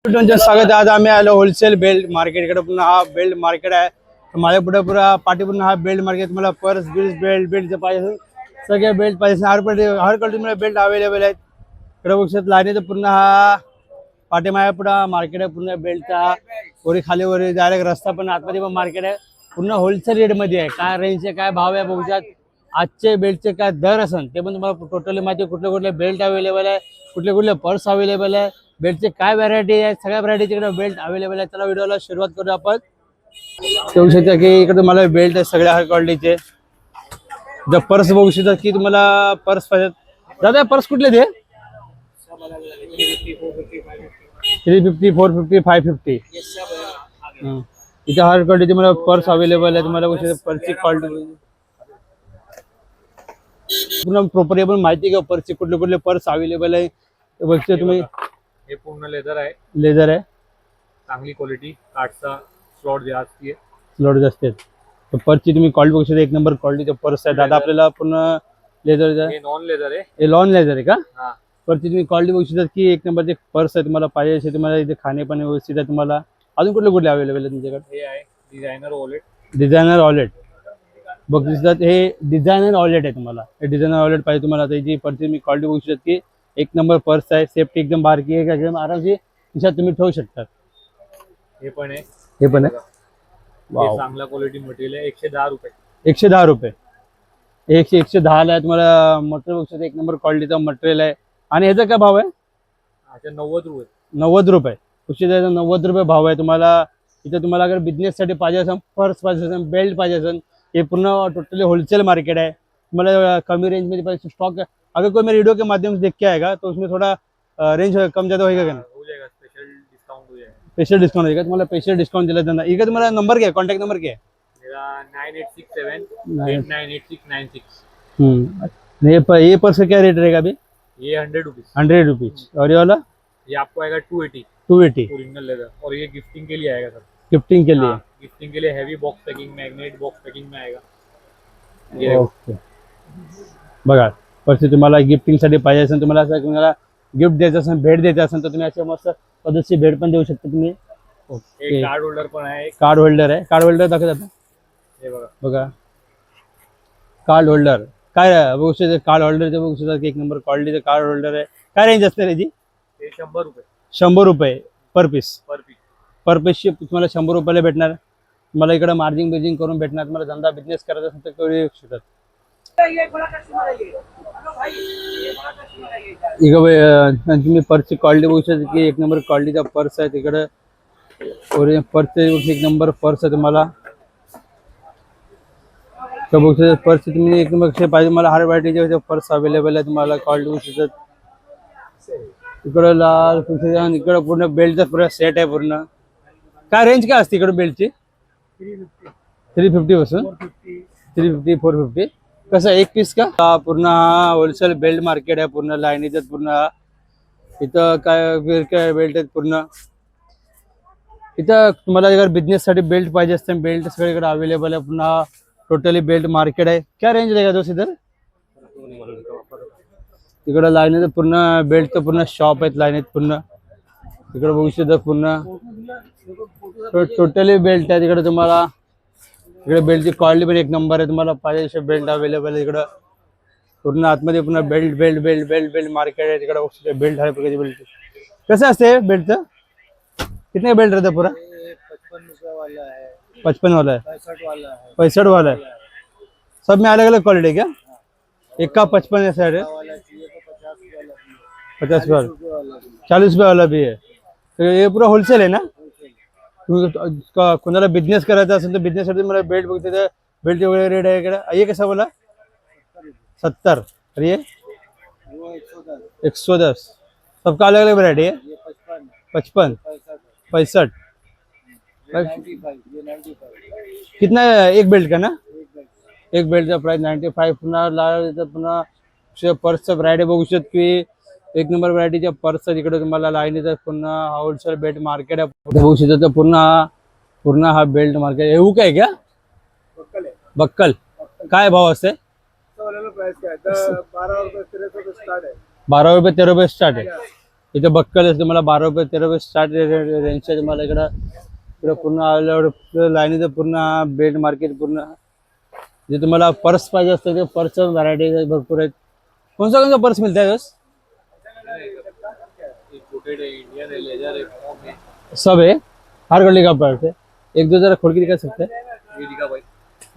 तुमचं स्वागत आहे। आज आम्ही आलो होलसेल बेल्ट मार्केटकडे। पुन्हा हा बेल्ट मार्केट आहे। माझ्या पुढे पुरा पाठी पूर्ण हा बेल्ट मार्केट। तुम्हाला पर्स बिल्स बेल्टचे पाहिजे सगळे बेल्ट पाहिजे। हर क्वालिटी मध्ये बेल्ट अवेलेबल आहेत। इकडे बघू लाईनीत पूर्ण हा पाठी माझ्या पुढे मार्केट आहे। पूर्ण बेल्टचा वरी खाली वरी डायरेक्ट रस्ता पण आतमध्ये पण मार्केट आहे। पूर्ण होलसेल रेट मध्ये आहे। काय रेंजचे काय भाव आहे बघू शकता। आजचे बेल्टचे काय दर असन ते पण तुम्हाला टोटली माहिती। कुठले कुठले बेल्ट अवेलेबल आहे, कुठले कुठले पर्स अवेलेबल आहे, बेल्टचे काय व्हरायटी आहे, सगळ्या व्हरायटीचे इकडे बेल्ट अवेलेबल आहे। चला व्हिडिओला सुरुवात करू आपण। बघू शकता की इकडे तुम्हाला बेल्ट आहे सगळ्या हाय क्वालिटीचे। जर पर्स बघू शकता की तुम्हाला पर्स पाहिजे। दादा पर्स कुठले ते 350 450 550 इथे हर क्वालिटी तुम्हाला पर्स अवेलेबल आहे। तुम्हाला बघू शकता पर्सची क्वालिटी पूर्ण प्रॉपर आहे। पण माहिती घ्या पर्सचे कुठले कुठले पर्स अवेलेबल आहे ते बघते तुम्ही। हे पूर्ण लेदर आहे। लेदर आहे, चांगली क्वालिटी, काठचा स्लॉट जास्त आहे, स्लॉट जास्त आहेत। तर पर्सची तुम्ही क्वालिटी बघू शकता। एक नंबर क्वालिटीचे पर्स आहे। दादा आपल्याला पूर्ण लेदरचा हे नॉन लेदर आहे। हे लॉन लेदर आहे का? हां, पर्सची तुम्ही क्वालिटी बघू शकता की एक नंबरचे पर्स आहे। तुम्हाला पाहिजे असे तुम्हाला इथे खाणे पण व्यवस्थित आहे। तुम्हाला अजून कुठले कुठले अवेलेबल आहे तुमच्याकडे? हे आहे डिझायनर वॉलेट। डिझायनर वॉलेट बघू शकता। हे डिझायनर वॉलेट आहे। तुम्हाला हे डिझायनर वॉलेट पाहिजे तुम्हाला तर याची पर्सची मी क्वालिटी बघू शकता की एक नंबर पर्स आहे। सेफ्टी एकदम बारकी आहे, एकदम आरामशी खिशात तुम्ही ठेवू शकता। हे पण आहे, हे पण आहे। हे चांगला क्वालिटी मटेरियल आहे। 110 रुपये। 110 रुपये 110 ला तुम्हाला मटेरियल बघू शकता। एक नंबर क्वालिटीचा मटेरियल आहे। आणि ह्याचा काय भाव आहे? अच्छा 90 रुपये। 90 रुपये उशिरा 90 रुपये भाव आहे। तुम्हाला इथे तुम्हाला अगर बिझनेससाठी पाहिजे असेल, पर्स पाहिजे असेल, बेल्ट पाहिजे असेल, हे पूर्ण टोटली होलसेल मार्केट है। तुम्हाला कमी रेंज में पाहिजे स्टॉक है। अगर कोई मेरे वीडियो के माध्यम से देख के आएगा तो उसमें थोड़ा रेंज कम ज़्यादा होएगा क्या? हो जाएगा, स्पेशल डिस्काउंट हो जाएगा। स्पेशल डिस्काउंट होएगा। तुम्हाला स्पेशल डिस्काउंट दिला जाणार। इकडे तुम्हाला नंबर क्या है, कॉन्टैक्ट नंबर क्या है? मेरा 9867 898696। ये पर्स का क्या रेट रहेगा अभी? ये 100 रुपीज। 100 रुपीज। और ये वाला? ये आपको आएगा 280 280 ओरिजिनल लेदर। और ये गिफ्टिंग के लिए आएगा सर। गिफ्टिंग के लिए? गिफ्टिंग के लिए heavy box packing, magnet box packing में आएगा ये। ओके बघा पर्स तुम्हाला गिफ्टिंगसाठी पाहिजे असेल, तुम्हाला असं तुम्हाला गिफ्ट द्यायचं असेल, भेट द्यायचं असेल तर तुम्ही असे मस्त पद्धतशीर भेट पण देऊ शकता तुम्ही। एक कार्ड होल्डर पण आहे। कार्ड होल्डर आहे। कार्ड होल्डर दाखवत आता हे बघा बघा कार्ड होल्डर काय बघू शकता। कार्ड होल्डरचं बघू शकता की एक नंबर क्वालिटीचं कार्ड होल्डर आहे। काय रेंज असते त्याची? हे 100 रुपये। 100 रुपये पर पीस। पर पीस। पर पीसची तुम्हाला 100 रुपयाला भेटणार। तुम्हाला इकडे मार्जिन बिजिंग करून भेटणार। तुम्हाला धंदा बिझनेस करायचा असेल तर करू शकतात। तुम्ही पर्सची क्वालिटी बघू शकता की एक नंबर क्वालिटीचा पर्स आहे। तिकडे ओरिजिनल पर्सचे एक नंबर पर्स आहे। तुम्हाला तर बघू शकता पर्स तुम्ही एक नंबर पाहिजे मला हर व्हरायटीचे पर्स अवेलेबल आहे। तुम्हाला क्वालिटी बघू शकता। इकडं लाल इकडं पूर्ण बेल्टचा पूर्ण सेट आहे। पूर्ण काय रेंज काय असते इकडे बेल्टची? 350 पासून 350 450 कसं एक पीस का? पूर्ण हा होलसेल बेल्ट मार्केट आहे। पूर्ण लाईनीचं पूर्ण इथं काय बेल्ट आहेत पूर्ण। इथं तुम्हाला अगर बिझनेससाठी बेल्ट पाहिजे असते बेल्ट सगळीकडे अवेलेबल आहे। पुन्हा टोटली बेल्ट मार्केट आहे। क्या रेंज रहेगा दोस्त इधर? इकडं लाईनीचं पूर्ण बेल्टचं पूर्ण शॉप आहेत लाईनीत पूर्ण। इकडे बघू शकता पूर्ण टोटली बेल्ट आहे। तिकडे तुम्हाला इकडे बेल्टची क्वालिटी पण एक नंबर आहे। तुम्हाला पाहिजे असे बेल्ट अवेलेबल आहे इकडं पूर्ण आतमध्ये पूर्ण belt belt belt belt belt market है। तिकडे बेल्ट हर प्रकारची बेल्ट कसं असते बेल्टचं? कितने बेल्ट रहता है पूरा? 55 रुपये वाला है, 55 वाला है, 65 वाला है, 65 वाला है। सब में अलग अलग क्वालिटी है क्या? एक का 55 ऐसा है, 50 वाला 40 रुपये वाला भी है। तो ये पूरा होलसेल है ना? कोणाला बिझनेस करायचा असेल तर बिझनेससाठी मला बेल्ट बघते तर बेल्टचे वगैरे रेट आहे इकडे। ये कैसा बोला? 70 और ये 110 सबका अलग अलग वैरायटी है। 55 65 कितना एक बेल्ट का ना? एक बेल्ट का प्राइस 95। पुन्हा पुन्हा पर्सचं व्हरायटी बघू शकता की एक नंबर व्हरायटीच्या पर्स तिकडे तुम्हाला लाईनीचं पुन्हा होलसेल बेल्ट मार्केट आहे। बघू शकता पूर्ण हा बेल्ट मार्केट येऊ काय क्या? बक्कल काय भाव असते? 12 रुपये 13 रुपये स्टार्ट है। 12 रुपये 13 रुपये स्टार्ट आहे। इथं बक्कल आहे तुम्हाला 12 रुपये 13 रुपये स्टार्ट रेंज आहे तुम्हाला इकडं पूर्ण आल्यावर लाईनीचं पूर्ण बेल्ट मार्केट पूर्ण जे तुम्हाला पर्स पाहिजे असतं ते पर्स व्हरायटी भरपूर आहेत. कोणता पर्स मिळत आहे बस इंपोर्टेड है, इंडियन है, लेदर है, फॉर्म है। सब है हर क्वालिटी का पर्स है. एक दो जरा खोल के दिखा सकते हैं ये दिखा भाई।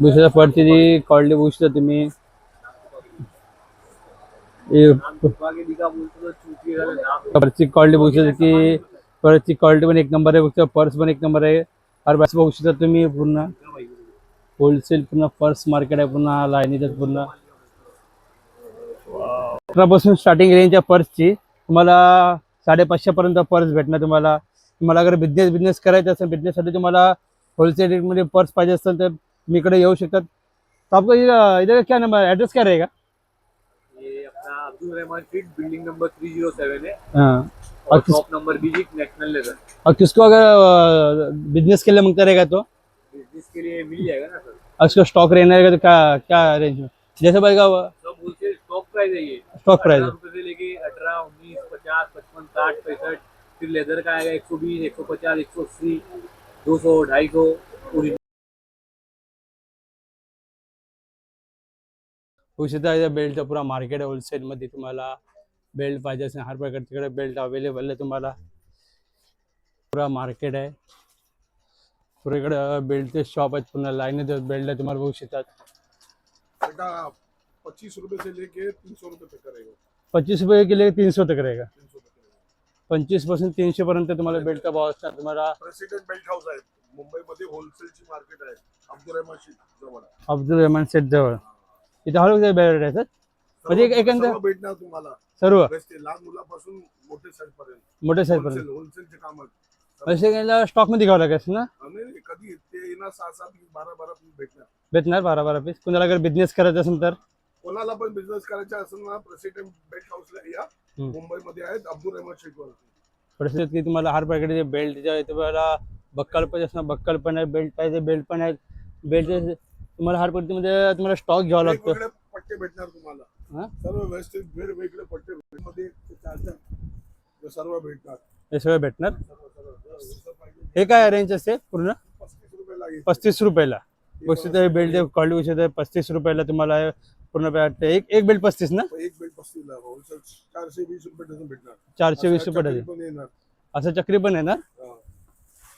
दुसऱ्या पर्सची क्वालिटी बघू शकता तुम्ही. आगे दिखा बोलते तो चूतिए वाला नाम पर्सची क्वालिटी बघू शकता की पर्सची क्वालिटी पण एक नंबर आहे. बघू शकता पर्स पण एक नंबर आहे. हर पर्स बघू शकता तुम्ही पूर्ण होलसेल पूर्ण पर्स मार्केट आहे पूर्ण लाईनीचं पूर्ण 18 स्टार्टिंग रेंज आहे पर्सची. तुम्हाला 550 पर्यंत पर्स भेटणार तुम्हाला. तुम्हाला अगर बिझनेस करायचा असेल बिझनेससाठी तुम्हाला होलसेल रेटमध्ये पर्स पाहिजे असेल तर तुम्ही इकडे येऊ शकतात. तो आपका इधर क्या नंबर एड्रेस क्या रहेगा? ये अपना Abdul Rahman street building number 307 है हाँ. और शॉप नंबर भी नेशनल लेदर। और किसको अगर बिजनेस के लिए मांगता रहेगा तो बिजनेस के लिए मिल जाएगा ना सर। उसका स्टॉक रहने रहेगा तो क्या क्या रेंज में जैसे भाई का सब होलसेल स्टॉक प्राइस है ये। स्टॉक प्राइस है. 18 रुपए से लेके 18, 19, 50, 55, 60, 65। फिर लेदर का आएगा 120, 150, 180, 200, 250। उशिता बेल्टचा पुरा मार्केट आहे होलसेलमध्ये. तुम्हाला बेल्ट पाहिजे असेल हर प्रकारचे बेल्ट अवेलेबल आहे तुम्हाला. पुरा मार्केट आहे पुरा इकडे बेल्टचे शॉप आहेत पूर्ण लाईन बेल्ट आहे तुम्हाला बघू शकतात. बेटा 25 रुपए से लेके 300 रुपए तक करेगा. 25 रुपये के लिए 300 तक रहेगा. 300 तक करेगा. 25 पासून 300 पर्यंत तुम्हाला बेल्टचा भाव असणार तुम्हाला. प्रेसिडेंट बेल्ट हाऊस आहे मुंबईमध्ये होलसेलची मार्केट आहे अब्दुल रहमान शीट जवळ. अब्दुल रहमान सेट जवळ इथे हर बेल्ट आहे सर. म्हणजे एकंदर सर्व भेटणार तुम्हाला. सर्व बेस्ट लहान मुलापासून मोठे साईज पर्यंत मोठे साईज पर्यंत होलसेलचे काम आहेत. असे स्टॉक मध्ये घ्यावं लागेल ना. आणि कधी ते येणार 6-7 12 पीस भेटणार. भेटणार 12 पीस. कुणाला अगर बिझनेस करायचा असेल तर कोणाला पण बिझनेस करायचा असेल ना प्रेसिडेंट बेल्ट हाऊसला या. मुंबईमध्ये आहेत अब्दुल रहमान शीट वर. परिस्थिती की तुम्हाला हर प्रकारचे बेल्ट जे आहे तुम्हाला बक्कल पाहिजे असणार बक्कल पण आहे बेल्ट पाहिजे बेल्ट पण आहेत. बेल्ट तुम्हाला हर परिस्थितीमध्ये तुम्हाला स्टॉक घ्यावा लागतो. वेगवेगळे पट्टे भेटणार तुम्हाला. हा सर्व व्यवस्थित वेगवेगळे पट्टे मध्ये चालतात सर्व भेटणार. हे सगळं भेटणार. जसं पाहिजे हे काय रेंज असते पूर्ण 35 रुपयाला येईल. 35 रुपयाला. गोष्ट बेल्ट क्वालिटी गोष्ट 35 रुपयाला तुम्हाला पूर्ण भेटते. एक बेल्ट 35 ना. एक बेल्ट 35 ला होलसेल 420 रुपये डझन भेटणार. 420 रुपये डझन. पण येणार. असं चक्री पण आहे ना. हा.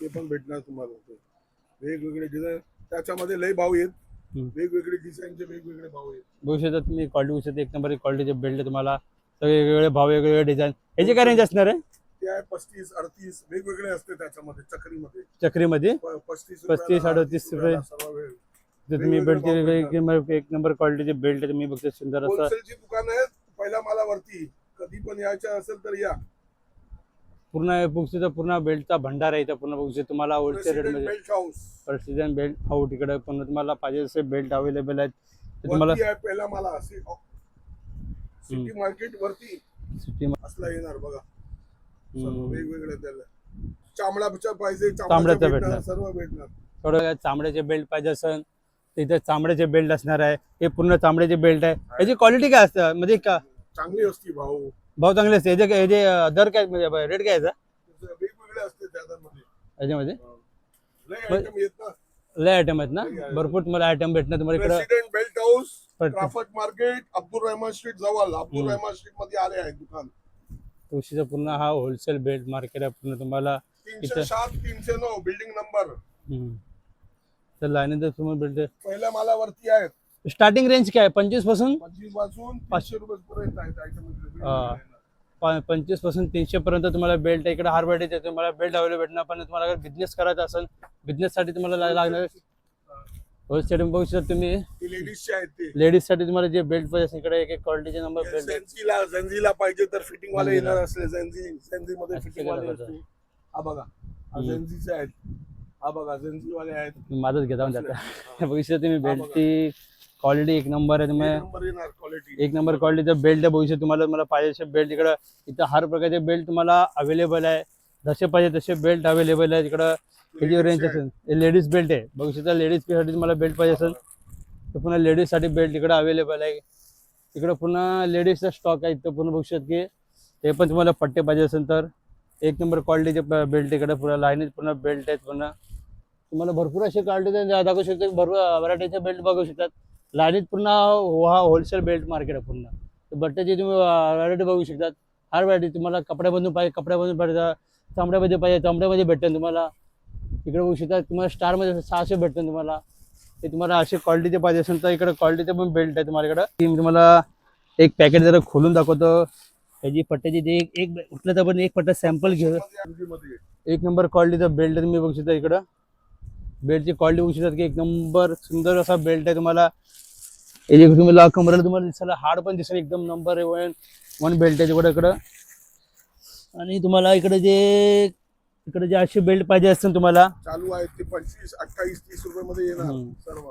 ते पण भेटणार तुम्हाला. वेगवेगळे डिझाईन त्याच्यामध्ये लय भाव आहेत. वेगवेगळे डिझाईनचे वेगवेगळे भाव आहेत. बघू शकता तुम्ही क्वालिटी बघू शकता एक नंबर क्वालिटीचे बेल्ट तुम्हाला सगळे वेगवेगळे भाव वेगवेगळे डिझाईन. ह्याची काय रेंज असणार आहे? ते आहे 35, 38 वेगवेगळे असते त्याच्यामध्ये चक्रीमध्ये. चक्रीमध्ये 35, 38 रुपये. सर्व वेळ. तुम्ही बेल्टचे एक नंबर क्वालिटीचे बेल्ट तुम्ही बघता सुंदर असं. होलसेलची दुकान आहे पहिल्या मालावरती. कधी पण यायचं असेल तर या. पूर्ण बुक्सचा पूर्ण बेल्टचा भंडार आहे इथं पूर्ण बुक्स तुम्हाला होलसेल रेट मध्ये. Belt house president belt house तिकडे पूर्ण तुम्हाला पाहिजे असे बेल्ट अवेलेबल आहेत ते तुम्हाला वरती आहे पहिला माला. सिटी मार्केट वरती सिटी असला येणार बघा. सर्व वेगवेगळे त्याला चामड्याचा पाहिजे चामड्याचा भेटणार. सर्व भेटणार. थोडं चामड्याचे बेल्ट पाहिजे असेल तिथे चामड्याचे बेल्ट असणार आहे. हे पूर्ण चामड्याचे बेल्ट आहे. याची क्वालिटी काय असतं म्हणजे का चांगली असती भाऊ. भाव चांगले असते. याचे दर काय म्हणजे रेट काय याचा वेगवेगळे असते त्यामध्ये. याच्यामध्ये लय आयटम येत ना. लय आयटम आहेत ना. भरपूर तुम्हाला आयटम भेटणार तुम्हाला इकडे. President belt house craft market Abdul Rahman street जवळ. अब्दुल रहमान स्ट्रीट मध्ये आले आहे दुकान. तुळशीचा पूर्ण हा होलसेल बेल्ट मार्केट आहे पूर्ण तुम्हाला. 307, 309 बिल्डिंग नंबर. तर लाईनीचं तुम्हाला बेल्ट पहिल्या मालावरती आहेत. स्टार्टिंग रेंज काय 25 पासून 25 पासून 500 रुपये पर्यंत आहेत आयटम. 25 पासून 300 पर्यंत तुम्हाला बेल्ट इकडे हार भेटते. तुम्हाला बेल्ट अवेलेबल भेटणार. पण तुम्हाला अगर बिझनेस करायचा असेल बिझनेस साठी तुम्हाला लागणार होलसेल बघू शकता तुम्ही. लेडीजचे आहेत ते. लेडीज साठी तुम्हाला जे बेल्ट पाहिजे इकडे एक क्वालिटीचे नंबर बेल्ट. झंझीला पाहिजे तर फिटिंग वाले येणार असले. झंझी मध्ये फिटिंग वाले असते. हा बघा झंझीचे आहेत. हा बघा झंझी वाले आहेत. माझंच घेता जातं. बघू शकता तुम्ही बेल्टची क्वालिटी एक नंबर आहे. तुम्ही एक नंबर क्वालिटीचा बेल्ट आहे. बघू शकता तुम्हाला मला पाहिजे बेल्ट इकडं इथं हर प्रकारचे बेल्ट तुम्हाला अवेलेबल आहे. जसे पाहिजे तसे बेल्ट अवेलेबल आहे इकडं. किती रेंज असेल लेडीज बेल्ट आहे. बघू शकता लेडीज साठी तुम्हाला बेल्ट पाहिजे असेल तर पुन्हा लेडीज साठी बेल्ट इकडे अवेलेबल आहे. इकडं पुन्हा लेडीजचा स्टॉक आहे इथं पूर्ण बघू शकता की ते पण तुम्हाला पट्टे पाहिजे असेल तर एक नंबर क्वालिटीचे बेल्ट इकडे पुन्हा लाईनीत पुन्हा बेल्ट आहेत पुन्हा तुम्हाला भरपूर असे क्वालिटी दाखवू शकतो भरपूर व्हरायटीचे बेल्ट बघू शकतात लाईनीत पुन्हा हा होलसेल बेल्ट मार्केट आहे पुन्हा बट्ट्याची तुम्ही व्हरायटी बघू शकतात हर व्हरायटी तुम्हाला कपड्यामधून पाहिजे कपड्यामधून पाहिजे चामड्यामध्ये पाहिजे चामड्यामध्ये भेटेल तुम्हाला इकडे बघू शकता तुम्हाला स्टारमध्ये 600 भेटतं तुम्हाला ते तुम्हाला असे क्वालिटीचे पाहिजे असेल तर इकडे क्वालिटीचे पण बेल्ट आहे तुम्हाला इकडं मी तुम्हाला एक पॅकेट जरा खोलून दाखवतो त्याची पट्ट्याची ते एक उठलं तर पण एक पट्टा सॅम्पल घेऊ मध्ये एक नंबर क्वालिटीचा बेल्ट आहे तुम्ही बघू शकता इकडं बेल्टची क्वालिटी बघू शकतात की एक नंबर सुंदर असा बेल्ट आहे तुम्हाला याची तुम्हाला कमरेला तुम्हाला दिसायला हाड पण दिसेल एकदम नंबर वन बेल्ट आहे तिकडं इकडं आणि तुम्हाला इकडे जे असे बेल्ट पाहिजे असतील तुम्हाला चालू आहेत ते 25, 28, 30 रुपये मध्ये येणार सर्व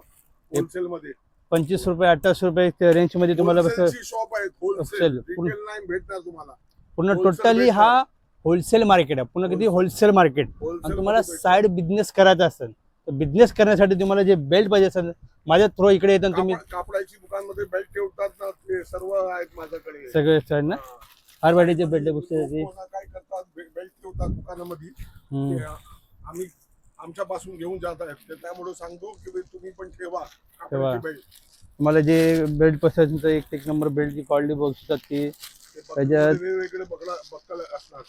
होलसेल मध्ये 25 रुपये 28 रुपये त्या रेंज मध्ये तुम्हाला शॉप आहेत होलसेल रिटेल नाही भेटणार तुम्हाला पूर्ण wholesale टोटली भेटणार. हा होलसेल मार्केट आहे पुन्हा किती होलसेल मार्केट Wholesale आणि तुम्हाला मध्ये साईड बिझनेस करायचा असेल तर बिझनेस करण्यासाठी तुम्हाला जे बेल्ट पाहिजे असेल माझ्या थ्रो इकडे येतात तुम्ही कापडाची दुकानमध्ये बेल्ट ठेवतात ना ते सर्व आहेत माझ्याकडे सगळे साईड ना हर वाडीचे बेल्ट लोकं काय करतात बेल्ट ठेवतात दुकानामध्ये ते आम्ही आमच्यापासून घेऊन जात आहेत त्यामुळे सांगतो की बे तुम्ही पण ठेवा ठेवा. कापडाची बेल्ट तुम्हाला जे बेल्ट पसंत एक नंबर बेल्टची क्वालिटी बघू शकतात की त्याच्यात वेगवेगळे बक्कल असणार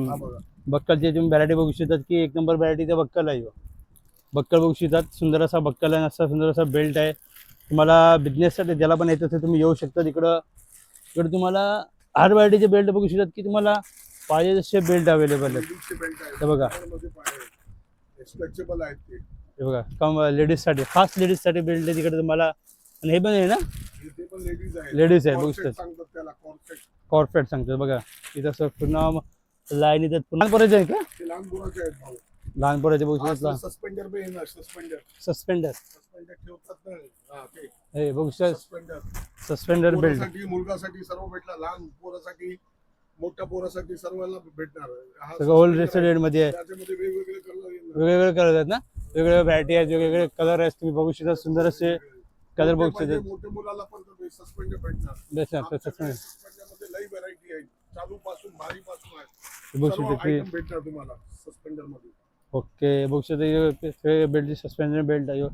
हा बघा बक्कलची तुम्ही व्हरायटी बघू शकतात की एक नंबर व्हरायटीचा बक्कल आहे ह्यो. बक्कल बघू शकतात सुंदर असा बक्कल आहे असा सुंदर असा बेल्ट आहे तुम्हाला बिझनेससाठी ज्याला पण येतं असेल तुम्ही येऊ शकता इकडं तुम्हाला हर व्हरायटीचे बेल्ट बघू शकतात की तुम्हाला पाहिजे तसे बेल्ट अवेलेबल आहेत लेडीजचे बेल्ट आहेत हे बघा स्ट्रेचेबल आहेत ते हे बघा कम लेडीजसाठी खास लेडीजसाठी बेल्ट आहे तिकडे तुम्हाला आणि हे पण आहे ना ते पण लेडीज आहेत लेडीज आहे बघू Corset शकतात सांगतात त्याला कॉर्सेट कॉर्पेट सांगतात बघा इथं असं पुन्हा लाईन इथं लहान पोराचे आहे का ते लहान मुलाचे आहेत भाऊ लहान पोराचे बघू शकतात सस्पेंडर बी येणार सस्पेंडर सस्पेंडर ठेवतात ना हा ते हे बघू शकतात सस्पेंडर सस्पेंडर बेल्ट पोरासाठी मुलगासाठी सर्व भेटला लहान पोरासाठी मोठ्या पोरासाठी सर्वांना भेटणार हा सगळं होल suspender आहे. रेस्टोरेंट मध्ये आहे त्याच्यामध्ये वेगवेगळे कलर येणार वेगवेगळे कलर आहेत ना वेगवेगळे व्हरायटी आहेत वेगवेगळे कलर आहेत तुम्ही बघू शकता सुंदर असे कलर बघू शकता मोठ्या मुलाला पण सस्पेंडर भेटणार बेस्ट आमच्याकडे suspender मध्ये लई व्हरायटी आहे चालू पासून भारी पासून आहे बघू सर्व शकता की आयटम भेटणार तुम्हाला सस्पेंडर मध्ये ओके बघू शकता बेल्टची सस्पेंशन बेल्ट आहे ह्यो.